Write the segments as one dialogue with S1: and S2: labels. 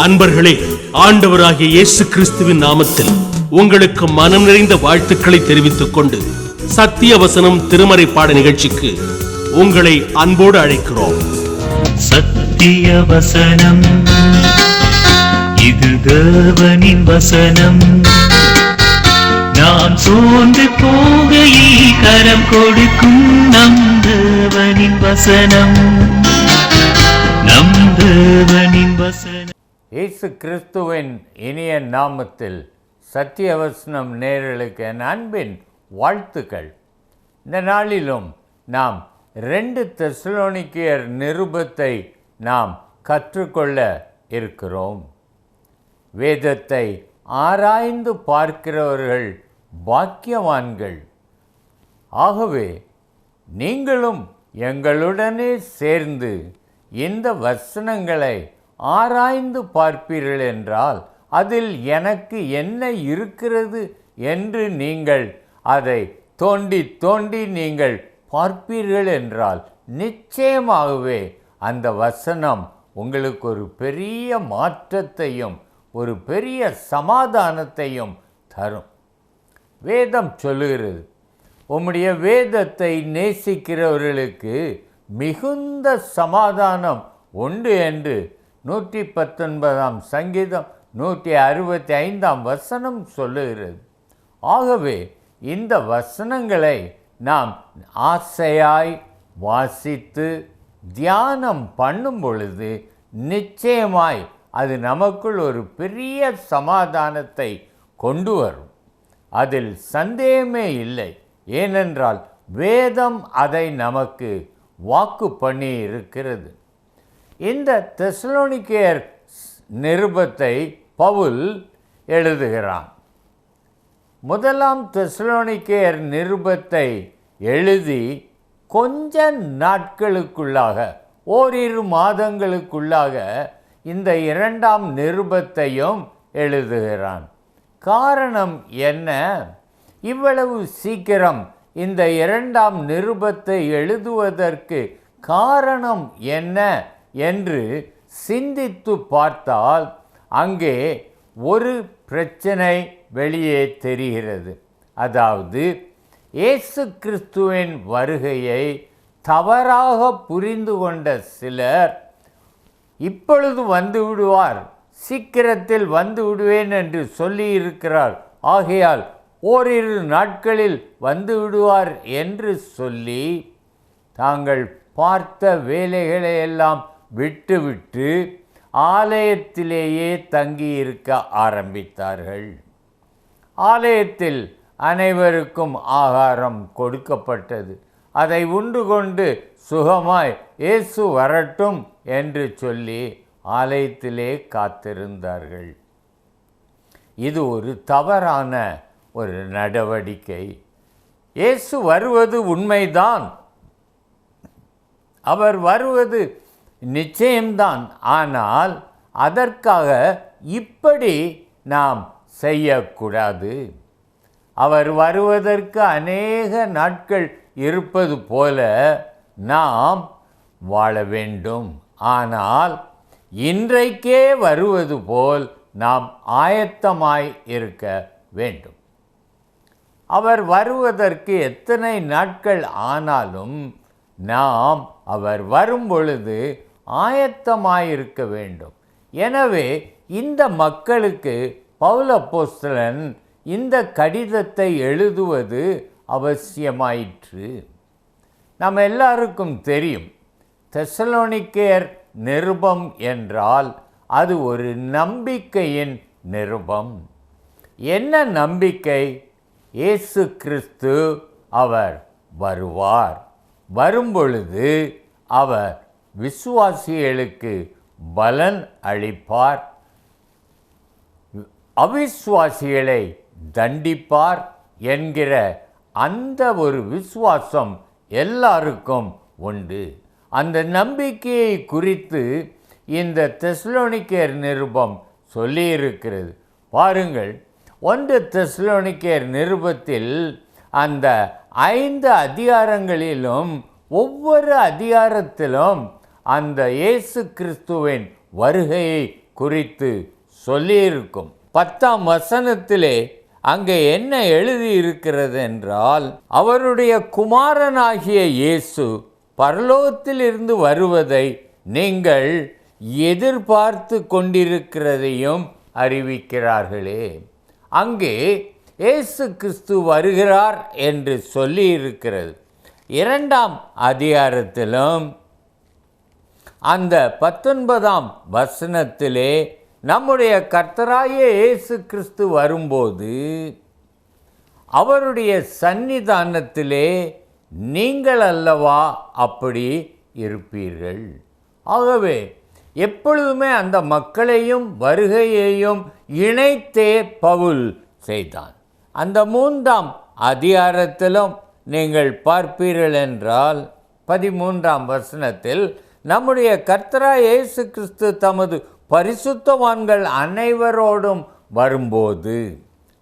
S1: அன்பர்களே, ஆண்டவராகிய இயேசு கிறிஸ்துவின் நாமத்தில் உங்களுக்கு மனம் நிறைந்த வாழ்த்துக்களை தெரிவித்துக் கொண்டு சத்திய வசனம் திருமறை பாட நிகழ்ச்சிக்கு உங்களை அன்போடு அழைக்கிறோம்.
S2: சத்திய வசனம், இது தேவனின் வசனம். நாம் சோர்ந்து போகையில் கரம் கொடுக்கும் நம் தேவனின் வசனம், நம் தேவனின் வசனம்.
S3: இயேசு கிறிஸ்துவின் இனிய நாமத்தில் சத்தியவசனம் நேயர்களுக்கு என் அன்பின் வாழ்த்துக்கள். இந்த நாளிலும் நாம் 2 தெசலோனிக்கேயர் நிருபத்தை நாம் கற்றுக்கொள்ள இருக்கிறோம். வேதத்தை ஆராய்ந்து பார்க்கிறவர்கள் பாக்கியவான்கள். ஆகவே நீங்களும் எங்களுடனே சேர்ந்து இந்த வசனங்களை ஆராய்ந்து பார்ப்பீர்கள் என்றால் அதில் எனக்கு என்ன இருக்கிறது என்று நீங்கள் அதை தோண்டி தோண்டி நீங்கள் பார்ப்பீர்கள் என்றால் நிச்சயமாகவே அந்த வசனம் உங்களுக்கு ஒரு பெரிய மாற்றத்தையும் ஒரு பெரிய சமாதானத்தையும் தரும். வேதம் சொல்லுகிறது, உம்முடைய வேதத்தை நேசிக்கிறவர்களுக்கு மிகுந்த சமாதானம் உண்டு என்று 119 சங்கீதம் 165 வசனம் சொல்லுகிறது. ஆகவே இந்த வசனங்களை நாம் ஆசையாய் வாசித்து தியானம் பண்ணும் பொழுது நிச்சயமாய் அது நமக்குள் ஒரு பெரிய சமாதானத்தை கொண்டு வரும். அதில் சந்தேகமே இல்லை. ஏனென்றால் வேதம் அதை நமக்கு வாக்கு பண்ணி இருக்கிறது. இந்த தெசலோனிக்கேயர் நிருபத்தை பவுல் எழுதுகிறான். 1 தெசலோனிக்கேயர் நிருபத்தை எழுதி கொஞ்ச நாட்களுக்குள்ளாக, ஓரிரு மாதங்களுக்குள்ளாக இந்த 2ஆம் நிருபத்தையும் எழுதுகிறான். காரணம் என்ன? இவ்வளவு சீக்கிரம் இந்த 2ஆம் நிருபத்தை எழுதுவதற்கு காரணம் என்ன என்று சிந்தித்து பார்த்தால் அங்கே ஒரு பிரச்சனை வெளியே தெரிகிறது. அதாவது இயேசு கிறிஸ்துவின் வருகையை தவறாக புரிந்து கொண்ட சிலர் இப்பொழுது வந்து விடுவார், சீக்கிரத்தில் வந்து விடுவேன் என்று சொல்லி இருக்கிறார், ஆகையால் ஓரிரு நாட்களில் வந்து விடுவார் என்று சொல்லி தாங்கள் பார்த்த வேலைகளை எல்லாம் விட்டுவிட்டு ஆலயத்திலேயே தங்கியிருக்க ஆரம்பித்தார்கள். ஆலயத்தில் அனைவருக்கும் ஆகாரம் கொடுக்கப்பட்டது. அதை உண்டு கொண்டு சுகமாய் இயேசு வரட்டும் என்று சொல்லி ஆலயத்திலே காத்திருந்தார்கள். இது ஒரு தவறான ஒரு நடவடிக்கை. இயேசு வருவது உண்மைதான், அவர் வருவது நிச்சயம்தான். ஆனால் அதற்காக இப்படி நாம் செய்யக்கூடாது. அவர் வருவதற்கு அநேக நாட்கள் இருப்பது போல நாம் வாழ வேண்டும். ஆனால் இன்றைக்கே வருவது போல் நாம் ஆயத்தமாய் இருக்க வேண்டும். அவர் வருவதற்கு எத்தனை நாட்கள் ஆனாலும் நாம் அவர் வரும் பொழுது ஆயத்தமாயிருக்க வேண்டும். எனவே இந்த மக்களுக்கு பவுல் அப்போஸ்தலன் இந்த கடிதத்தை எழுதுவது அவசியமாயிற்று. நம்ம எல்லாருக்கும் தெரியும், தெசலோனிக்கேயர் நிருபம் என்றால் அது ஒரு நம்பிக்கையின் நிருபம். என்ன நம்பிக்கை? இயேசு கிறிஸ்து அவர் வருவார். வரும்பொழுது அவர் விசுவாசிகளுக்கு பலன் அளிப்பார், அவிசுவாசிகளை தண்டிப்பார் என்கிற அந்த ஒரு விசுவாசம் எல்லாருக்கும் உண்டு. அந்த நம்பிக்கையை குறித்து இந்த தெசலோனிக்கேயர் நிருபம் சொல்லியிருக்கிறது. பாருங்கள், 1 தெசலோனிக்கேயர் நிருபத்தில் அந்த 5 அதிகாரங்களிலும் ஒவ்வொரு அதிகாரத்திலும் அந்த இயேசு கிறிஸ்துவின் வருகையை குறித்து சொல்லியிருக்கும். 10ஆம் வசனத்திலே அங்கே என்ன எழுதியிருக்கிறது என்றால், அவருடைய குமாரனாகிய இயேசு பரலோகத்திலிருந்து வருவதை நீங்கள் எதிர்பார்த்து கொண்டிருக்கிறதையும் அறிவிக்கிறார்களே. அங்கே இயேசு கிறிஸ்து வருகிறார் என்று சொல்லி இருக்கிறது. 2ஆம் அதிகாரத்திலும் அந்த 19ஆம் வசனத்திலே நம்முடைய கர்த்தராகிய இயேசு கிறிஸ்து வரும்போது அவருடைய சந்நிதானத்திலே நீங்கள் அல்லவா அப்படி இருப்பீர்கள். ஆகவே எப்பொழுதுமே அந்த மக்களையும் வருகையையும் இணைத்தே பவுல் செய்தான். அந்த 3ஆம் அதிகாரத்திலும் நீங்கள் பார்ப்பீர்கள் என்றால் 13ஆம் வசனத்தில் நம்முடைய கர்த்தராகிய இயேசு கிறிஸ்து தமது பரிசுத்தவான்கள் அனைவரோடும் வரும்போது,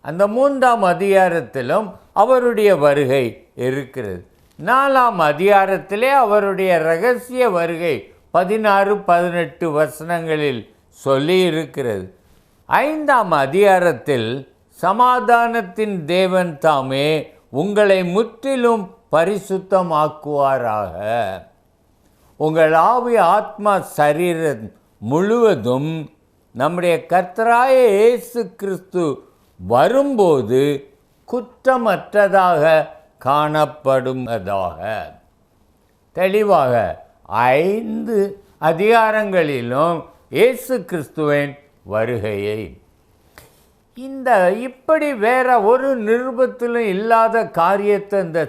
S3: அந்த 3ஆம் அதிகாரத்திலும் அவருடைய வருகை இருக்கிறது. 4ஆம் அதிகாரத்திலே அவருடைய இரகசிய வருகை 16-18 வசனங்களில் சொல்லி இருக்கிறது. 5ஆம் அதிகாரத்தில் சமாதானத்தின் தேவன் தாமே உங்களை முற்றிலும் பரிசுத்தமாக்குவாராக, உங்கள் ஆவி ஆத்மா சரீரம் முழுவதும் நம்முடைய கர்த்தராகிய இயேசு கிறிஸ்து வரும்போது குற்றமற்றதாக காணப்படுவதாக. தெளிவாக 5 அதிகாரங்களிலும் இயேசு கிறிஸ்துவின் வருகையை இப்படி வேற ஒரு நிருபத்திலும் இல்லாத காரியத்தை இந்த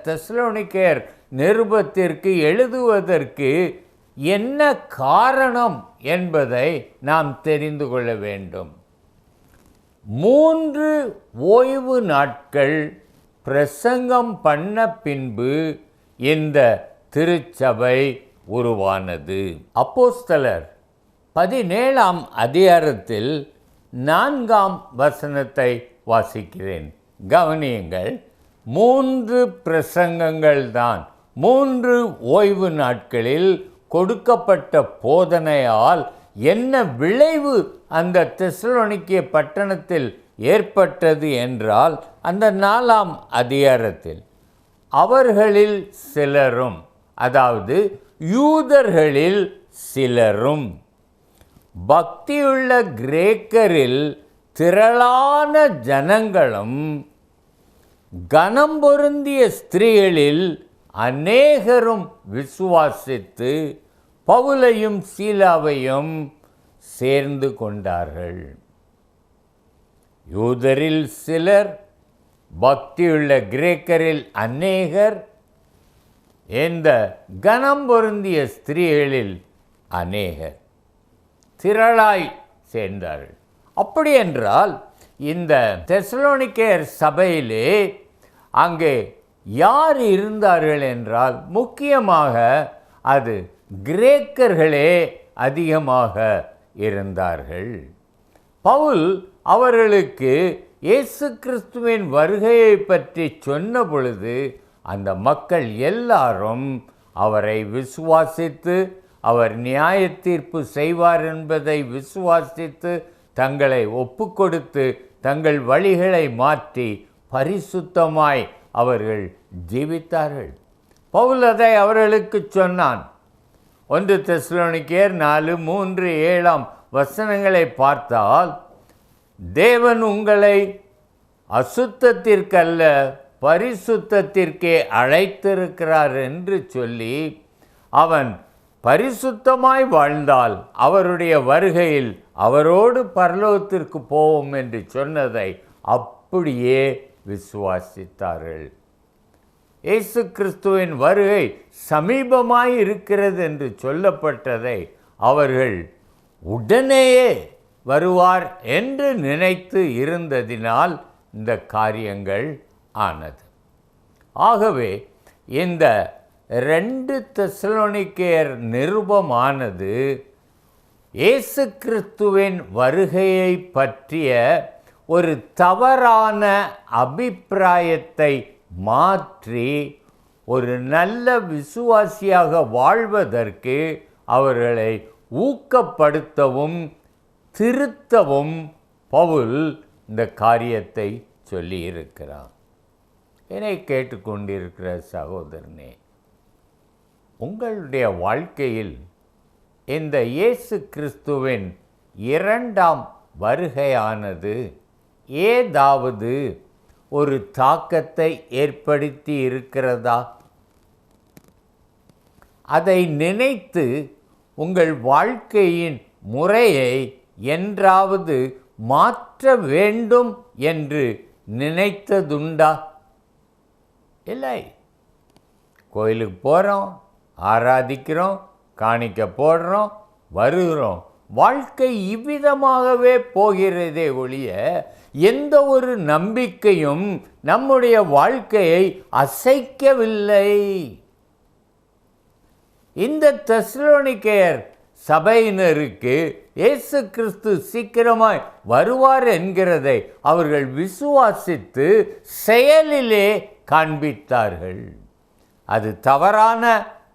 S3: தெசலோனிக்கேயர் நிருபத்திற்கு எழுதுவதற்கு என்ன காரணம் என்பதை நாம் தெரிந்து கொள்ள வேண்டும். 3 ஓய்வு நாட்கள் பிரசங்கம் பண்ண பின்பு இந்த திருச்சபை உருவானது. அப்போஸ்தலர் 17ஆம் அதிகாரத்தில் 4ஆம் வசனத்தை வாசிக்கிறேன், கவனியுங்கள். 3 பிரசங்கங்கள் தான் 3 ஓய்வு நாட்களில் கொடுக்கப்பட்ட போதனையால் என்ன விளைவு அந்த தெசலோனிக்கே பட்டணத்தில் ஏற்பட்டது என்றால், அந்த 4ஆம் அதிகாரத்தில் அவர்களில் சிலரும், அதாவது யூதர்களில் சிலரும், பக்தியுள்ள கிரேக்கரில் திரளான ஜனங்களும், கனம் பொருந்திய ஸ்திரீகளில் அநேகரும் விசுவாசித்து பவுலையும் சீலாவையும் சேர்ந்து கொண்டார்கள். யூதரில் சிலர், பக்தியுள்ள கிரேக்கரில் அநேகர், இந்த கனம் பொருந்திய ஸ்திரீகளில் அநேகர் திரளாய் சேர்ந்தார்கள். அப்படி என்றால் இந்த தெசலோனிக்கேயர் சபையிலே அங்கே யார் இருந்தார்கள் என்றால், முக்கியமாக அது கிரேக்கர்களே அதிகமாக இருந்தார்கள். பவுல் அவர்களுக்கு இயேசு கிறிஸ்துவின் வருகையை பற்றி சொன்ன பொழுது அந்த மக்கள் எல்லாரும் அவரை விசுவாசித்து, அவர் நியாய தீர்ப்பு செய்வார் என்பதை விசுவாசித்து தங்களை ஒப்புக்கொடுத்து தங்கள் வழிகளை மாற்றி பரிசுத்தமாய் அவர்கள் ஜீவித்தார்கள். பவுல் அதை அவர்களுக்கு சொன்னான். 1 தெசலோனிக்கேயர் 4:3-7 வசனங்களை பார்த்தால், தேவன் உங்களை அசுத்தத்திற்கல்ல பரிசுத்தத்திற்கே அழைத்திருக்கிறார் என்று சொல்லி, அவன் பரிசுத்தமாய் வாழ்ந்தால் அவருடைய வருகையில் அவரோடு பரலோகத்திற்கு போவோம் என்று சொன்னதை அப்படியே விசுவாசித்தார்கள். இயேசு கிறிஸ்துவின் வருகை சமீபமாய் இருக்கிறது என்று சொல்லப்பட்டதை அவர்கள் உடனேயே வருவார் என்று நினைத்து இருந்ததினால் இந்த காரியங்கள் ஆனது. ஆகவே இந்த 2 தெசலோனிக்கேயர் நிருபமானது இயேசு கிறிஸ்துவின் வருகையை பற்றிய ஒரு தவறான அபிப்பிராயத்தை மாற்றி ஒரு நல்ல விசுவாசியாக வாழ்வதற்கு அவர்களை ஊக்கப்படுத்தவும் திருத்தவும் பவுல் இந்த காரியத்தை சொல்லியிருக்கிறார். என்னை கேட்டுக்கொண்டிருக்கிற சகோதரனே, உங்களுடைய வாழ்க்கையில் இந்த இயேசு கிறிஸ்துவின் இரண்டாம் வருகையானது ஏதாவது ஒரு தாக்கத்தை ஏற்படுத்தி இருக்கிறதா? அதை நினைத்து உங்கள் வாழ்க்கையின் முறையை என்றாவது மாற்ற வேண்டும் என்று நினைத்ததுண்டா? இல்லை. கோயிலுக்கு போகிறோம், ஆராதிக்கிறோம், காணிக்க போடுறோம், வருகிறோம். வாழ்க்கை இவ்விதமாகவே போகிறதே ஒழிய எந்த ஒரு நம்பிக்கையும் நம்முடைய வாழ்க்கையை அசைக்கவில்லை. இந்த தெசலோனிக்கேயர் சபையினருக்கு இயேசு கிறிஸ்து சீக்கிரமாய் வருவார் என்கிறதை அவர்கள் விசுவாசித்து செயலிலே காண்பித்தார்கள். அது தவறான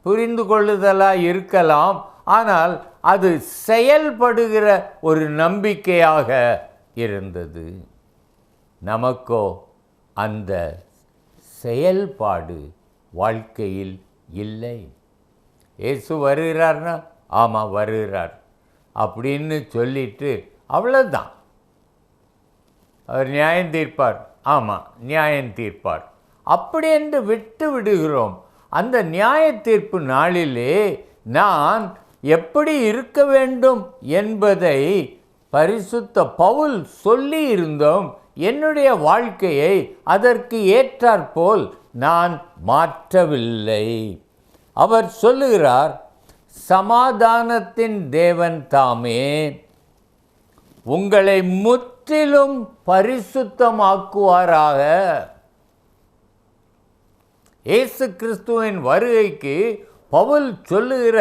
S3: புரிந்து கொள்ளுதலாக இருக்கலாம், ஆனால் அது செயல்படுகிற ஒரு நம்பிக்கையாக இருந்தது. நமக்கோ அந்த செயல்பாடு வாழ்க்கையில் இல்லை. இயேசு வருகிறார்னா ஆமாம் வருகிறார் அப்படின்னு சொல்லிட்டு அவ்வளோதான். அவர் நியாயம் தீர்ப்பார், ஆமாம் நியாயம் தீர்ப்பார் அப்படி என்று விட்டு விடுகிறோம். அந்த நியாய தீர்ப்பு நாளிலே நான் எப்படி இருக்க வேண்டும் என்பதை பரிசுத்த பவுல் சொல்லி இருந்தோம். என்னுடைய வாழ்க்கையை அதற்கு ஏற்றாற்போல் நான் மாற்றவில்லை. அவர் சொல்லுகிறார், சமாதானத்தின் தேவன் தாமே உங்களை முற்றிலும் பரிசுத்தமாக்குவாராக. இயேசு கிறிஸ்துவின் வருகைக்கு பவுல் சொல்லுகிற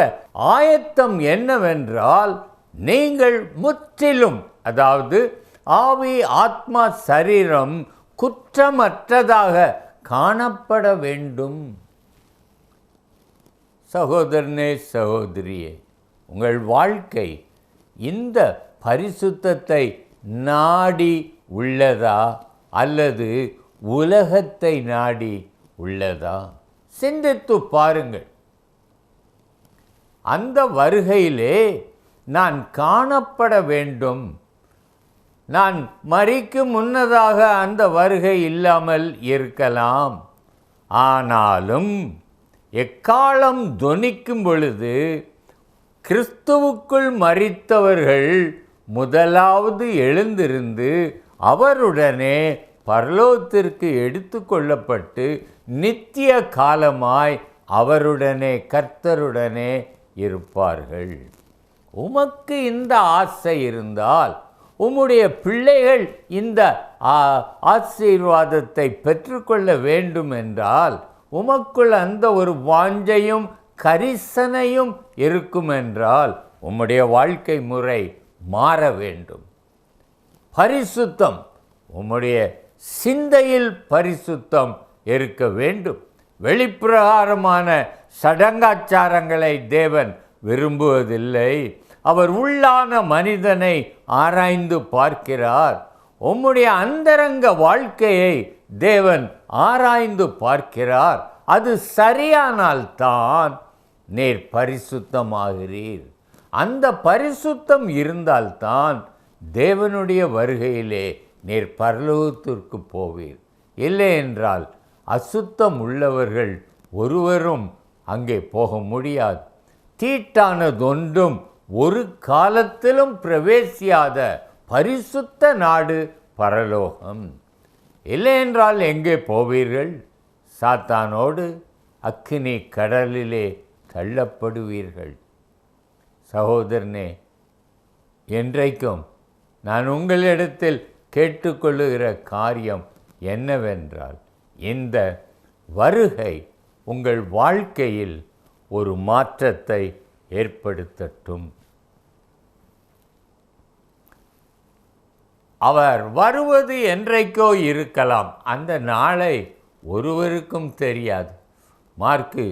S3: ஆயத்தம் என்னவென்றால், நீங்கள் முற்றிலும், அதாவது ஆவி ஆத்மா சரீரம் குற்றமற்றதாக காணப்பட வேண்டும். சகோதரனே சகோதரியே, உங்கள் வாழ்க்கை இந்த பரிசுத்தத்தை நாடி உள்ளதா அல்லது உலகத்தை நாடி உள்ளதா? சிந்தித்து பாருங்கள். அந்த வருகையிலே நான் காணப்பட வேண்டும். நான் மரிக்கும் முன்னதாக அந்த வருகை இல்லாமல் இருக்கலாம். ஆனாலும் எக்காலம் தொனிக்கும் பொழுது கிறிஸ்துவுக்குள் மரித்தவர்கள் முதலாவது எழுந்திருந்து அவருடனே பரலோகத்திற்கு எடுத்து கொள்ளப்பட்டு நித்திய காலமாய் அவருடனே கர்த்தருடனே இருப்பார்கள். உமக்கு இந்த ஆசை இருந்தால், உம்முடைய பிள்ளைகள் இந்த ஆசீர்வாதத்தை பெற்றுக்கொள்ள வேண்டும் என்றால், உமக்குள் அந்த ஒரு வாஞ்சையும் கரிசனையும் இருக்கும் என்றால், உம்முடைய வாழ்க்கை முறை மாற வேண்டும். பரிசுத்தம், உம்முடைய சிந்தையில் பரிசுத்தம் இருக்க வேண்டும். வெளிப்பிரகாரமான சடங்காச்சாரங்களை தேவன் விரும்புவதில்லை. அவர் உள்ளான மனிதனை ஆராய்ந்து பார்க்கிறார். உம்முடைய அந்தரங்க வாழ்க்கையை தேவன் ஆராய்ந்து பார்க்கிறார். அது சரியானால்தான் நீர் பரிசுத்தமாகிறீர். அந்த பரிசுத்தம் இருந்தால்தான் தேவனுடைய வருகையிலே நீர் பரலோகத்திற்கு போவீர். இல்லை என்றால் அசுத்தம் உள்ளவர்கள் ஒருவரும் அங்கே போக முடியாது. தீட்டானதொன்றும் ஒரு காலத்திலும் பிரவேசியாத பரிசுத்த நாடு பரலோகம். இல்லை என்றால் எங்கே போவீர்கள்? சாத்தானோடு அக்கினி கடலிலே தள்ளப்படுவீர்கள். சகோதரனே, என்றைக்கும் நான் உங்களிடத்தில் கேட்டுக்கொள்ளுகிற காரியம் என்னவென்றால், இந்த வருகை உங்கள் வாழ்க்கையில் ஒரு மாற்றத்தை ஏற்படுத்தட்டும். அவர் வருவது என்றைக்கோ இருக்கலாம். அந்த நாளை ஒருவருக்கும் தெரியாது. மார்க்கு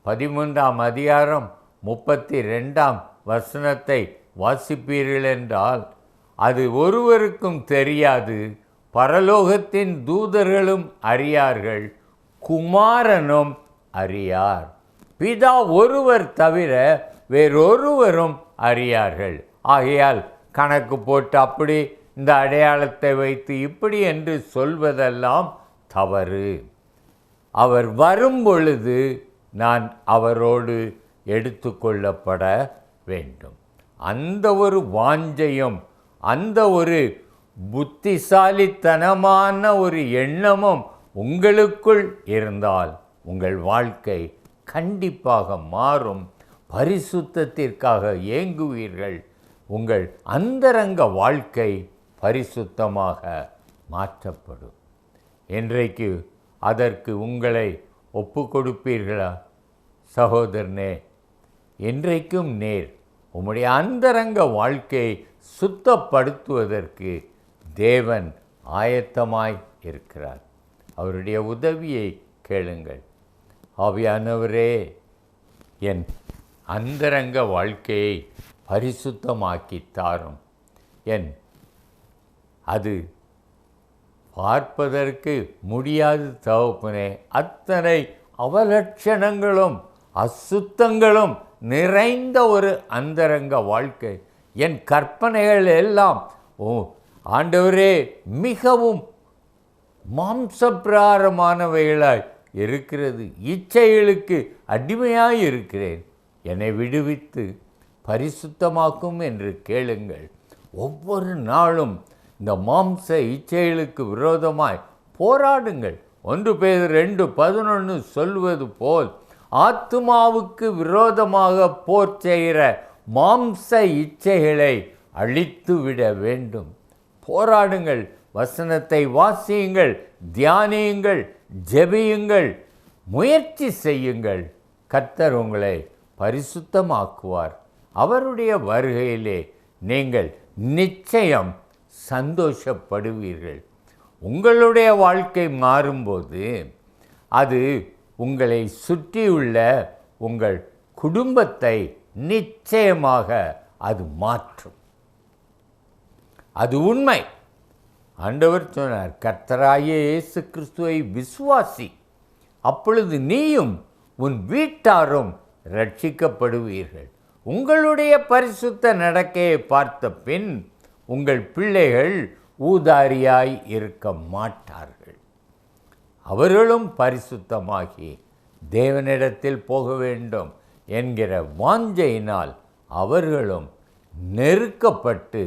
S3: 13ஆம் அதிகாரம் 32ஆம் வசனத்தை வாசிப்பீர்கள் என்றால், அது ஒருவருக்கும் தெரியாது, பரலோகத்தின் தூதர்களும் அறியார்கள், குமாரனும் அறியார், பிதா ஒருவர் தவிர வேறொருவரும் அறியார்கள். ஆகையால் கணக்கு போட்டு அப்படி இந்த அடையாளத்தை வைத்து இப்படி என்று சொல்வதெல்லாம் தவறு. அவர் வரும் பொழுது நான் அவரோடு எடுத்துக்கொள்ளப்பட வேண்டும். அந்த ஒரு வாஞ்சையும் அந்த ஒரு புத்திசாலித்தனமான ஒரு எண்ணமும் உங்களுக்குள் இருந்தால் உங்கள் வாழ்க்கை கண்டிப்பாக மாறும். பரிசுத்தத்திற்காக ஏங்குவீர்கள். உங்கள் அந்தரங்க வாழ்க்கை பரிசுத்தமாக மாற்றப்படும். இன்றைக்கு அதற்கு உங்களை ஒப்பு கொடுப்பீர்களா? சகோதரனே, இன்றைக்கும் நேர் உம்முடைய அந்தரங்க வாழ்க்கையை சுத்தப்படுத்துவதற்கு தேவன் ஆயத்தமாய் இருக்கிறார். அவருடைய உதவியை கேளுங்கள். ஆவியானவரே, என் அந்தரங்க வாழ்க்கையை பரிசுத்தமாக்கி தாரும். அது பார்ப்பதற்கு முடியாது தகப்பனே. அத்தனை அவலட்சணங்களும் அசுத்தங்களும் நிறைந்த ஒரு அந்தரங்க வாழ்க்கை. என் கற்பனைகள் எல்லாம் ஆண்டவரே மிகவும் மாம்சப்பிரகாரமானவைகளாய் இருக்கிறது. இச்சைகளுக்கு அடிமையாய் இருக்கிறேன். என்னை விடுவித்து பரிசுத்தமாக்கும் என்று கேளுங்கள். ஒவ்வொரு நாளும் இந்த மாம்ச இச்சைகளுக்கு விரோதமாய் போராடுங்கள். 1 பேதுரு 2:11 சொல்வது போல் ஆத்துமாவுக்கு விரோதமாக போர் செய்கிற மாம்ச இச்சைகளை அழித்துவிட வேண்டும். போராடுங்கள், வசனத்தை வாசியுங்கள், தியானியுங்கள், ஜெபியுங்கள், முயற்சி செய்யுங்கள். கர்த்தர் உங்களை பரிசுத்தமாக்குவார். அவருடைய வருகையிலே நீங்கள் நிச்சயம் சந்தோஷப்படுவீர்கள். உங்களுடைய வாழ்க்கை மாறும்போது அது உங்களை சுற்றியுள்ள உங்கள் குடும்பத்தை நிச்சயமாக அது மாற்றும். அது உண்மை. ஆண்டவர் சொன்னார், கர்த்தராகிய இயேசு கிறிஸ்துவை விசுவாசி, அப்பொழுது நீயும் உன் வீட்டாரும் ரட்சிக்கப்படுவீர்கள். உங்களுடைய பரிசுத்த நடக்கையை பார்த்த பின் உங்கள் பிள்ளைகள் ஊதாரியாய் இருக்க மாட்டார்கள். அவர்களும் பரிசுத்தமாகி தேவனிடத்தில் போக வேண்டும் என்கிற வாஞ்சையினால் அவர்களும் நெருக்கப்பட்டு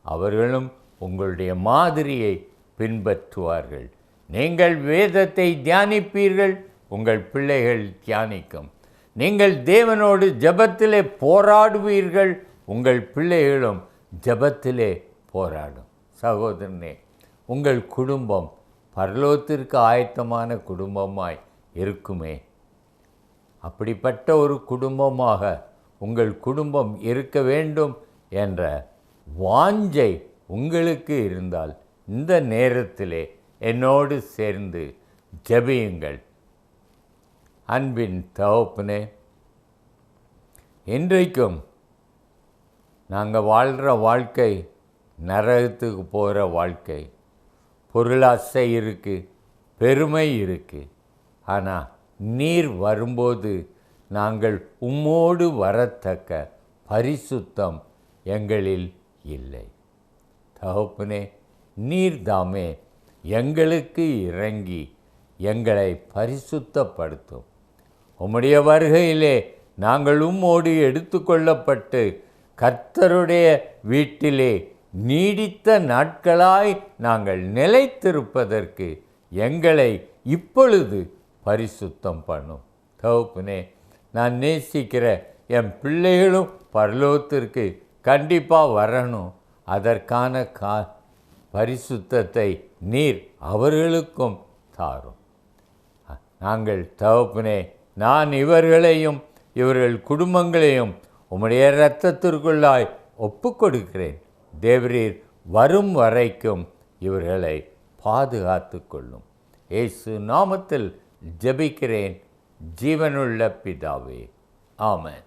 S3: அவர்களும் உங்களுடைய மாதிரியை பின்பற்றுவார்கள். நீங்கள் வேதத்தை தியானிப்பீர்கள், உங்கள் பிள்ளைகள் தியானிக்கும். நீங்கள் தேவனோடு ஜெபத்திலே போராடுவீர்கள், உங்கள் பிள்ளைகளும் ஜெபத்திலே போராடும். சகோதரனே, உங்கள் குடும்பம் பரலோகத்திற்கு ஆயத்தமான குடும்பமாய் இருக்குமே. அப்படிப்பட்ட ஒரு குடும்பமாக உங்கள் குடும்பம் இருக்க வேண்டும் என்ற வாஞ்சை உங்களுக்கு இருந்தால் இந்த நேரத்திலே என்னோடு சேர்ந்து ஜெபியுங்கள். அன்பின் தகப்பனே, இன்றைக்கும் நாங்கள் வாழ்கிற வாழ்க்கை நரகத்துக்கு போகிற வாழ்க்கை. பொருளாசை இருக்குது, பெருமை இருக்குது. ஆனால் நீர் வரும்போது நாங்கள் உம்மோடு வரத்தக்க பரிசுத்தம் எங்களில் இல்லை. தகப்பனே, நீர்தாமே எங்களுக்கு இறங்கி எங்களை பரிசுத்தப்படுத்தும். உம்முடைய வருகையிலே நாங்கள் உம்மோடு எடுத்துக்கொள்ளப்பட்டு கர்த்தருடைய வீட்டிலே நீடித்த நாட்களாய் நாங்கள் நிலைத்திருப்பதற்கு எங்களை இப்பொழுது பரிசுத்தம் பண்ணும். தகப்பனே, நான் நேசிக்கிற என் பிள்ளைகளும் பரலோகத்திற்கு கண்டிப்பாக வரணும். அதற்கான பரிசுத்தத்தை நீர் அவர்களுக்கும் தாரும். நாங்கள் தகப்பனே, நான் இவர்களையும் இவர்கள் குடும்பங்களையும் உம்முடைய இரத்தத்திற்குள்ளாய் ஒப்பு கொடுக்கிறேன். தேவரீர் வரும் வரைக்கும் இவர்களை பாதுகாத்து கொள்ளும். இயேசு நாமத்தில் ஜெபிக்கிறேன், ஜீவனுள்ள பிதாவே. ஆமென்.